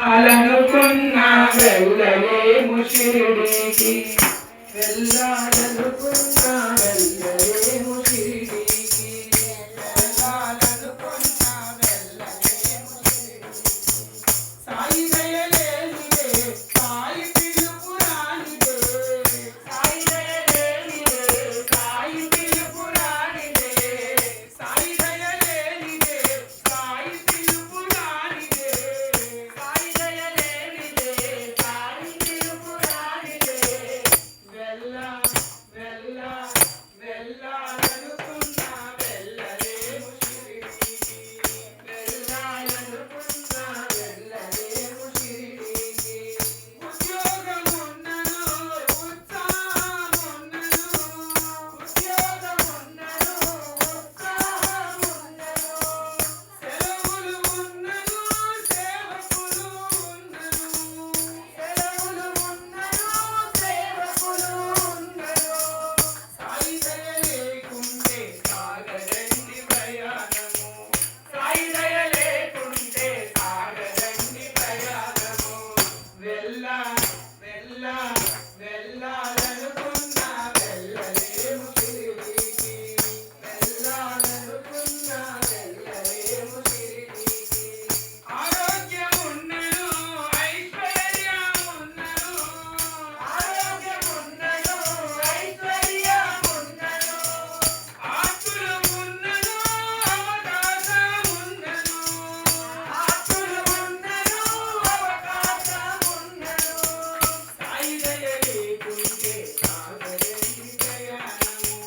వెళ్ళాలనుకున్నా వెళ్ళలేము షిరిడీకి, వెళ్ళాలనుకున్నా వెళ్ళలేము షిరిడీకి, వెళ్ళాలనుకున్నా వెళ్ళలేము షిరిడీకి. సాయి దయలేనిదే సాయి పిలుపు రానిదే, సాయి దయలేనిదే సాయి పిలుపు రానిదే, సాయి దయలేనిదే సాయి పిలుపు రానిదే, సాయి దయలేనిదే సాయి పిలుపు రానిదే. వెళ్ళా వెళ్ళా వెళ్ళాలనుకున్నా వెళ్ళలేము షిరిడీకి, వెళ్ళాలనుకున్నా వెళ్ళలేము షిరిడీకి. ఉద్యోగమున్నను ఉత్సాహమున్నను, ఉద్యోగమున్నను ఉత్సాహమున్నను, సెలవులు ఉన్నను సేవకులు ఉన్నను, సెలవులు ఉన్నను సేవకులు ఉన్నను. సాయి దయ లేకుంటే సాగదండి ప్రయాణము, సాయి దయ లేకుంటే సాగదండి ప్రయాణము. వెళ్ళా వెళ్ళా వెళ్ళాలనుకున్నా వెళ్ళలేము షిరిడీకి, వెళ్ళాలనుకున్నా వెళ్ళలేము షిరిడీకి. ఆరోగ్యమున్నను ఐశ్వర్యమున్నను, ఆరోగ్యమున్నను ఐశ్వర్యమున్నను, ఆస్తులున్నను అవకాశమున్నను, ఆస్తులున్నను అవకాశమున్నను. సాయి దయ లేకుంటే సాగదండి ప్రయాణము,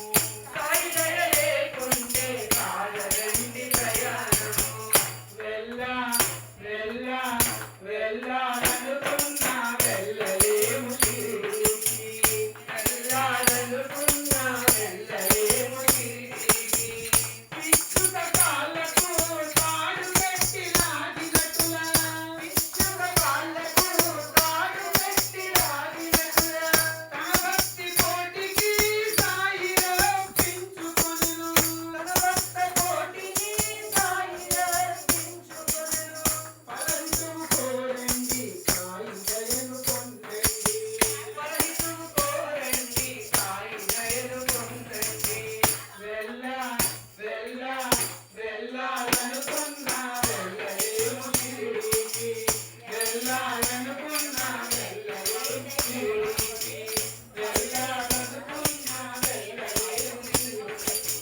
సాయి దయ లేకుంటే సాగదండి ప్రయాణము. వెళ్ళా వెళ్ళా వెళ్ళాలనుకున్నా వెళ్ళలేము షిరిడీకి, వెళ్ళాలనుకున్నా వెళ్ళలేము షిరిడీకి. విచ్చుక కాళ్ళకు తాడు పెట్టి లాగినట్టులా, విచ్చుక కాళ్ళకు తాడు పెట్టి లాగినట్టులా, తన భక్తి కోటికి సాయి రప్పించుకొనెను, తన భక్త కోటికి సాయి రప్పించుకొనెను. పరహితము కోరండి సాయి దయను పొందండి, పరహితము కోరండి సాయి దయను పొందండి. వెళ్ళా వెళ్ళా వెళ్ళాలనుకున్నా వెళ్ళలేము షిరిడీకి, వెళ్ళాలనుకున్నా వెళ్ళలేము షిరిడీకి, వెళ్ళాలనుకున్నా వెళ్ళలేము షిరిడీకి.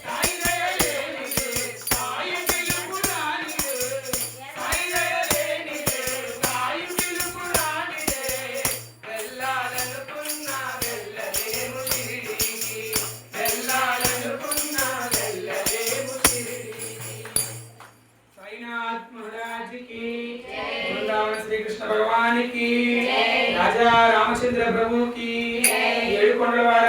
సాయి దయ లేనిదే సాయి పిలుపు రానిదే, సాయి దయ లేనిదే సాయి పిలుపు రానిదే. వెళ్ళాలనుకున్నా వెళ్ళలేము షిరిడీకి, వెళ్ళాలనుకున్నా వెళ్ళలేము షిరిడీకి. సాయినాథ్ మహారాజ్ की, वृंदावन श्री कृष्ण भगवान की, राजा रामचंद्र प्रभु की, ఏడుకొండలవాడ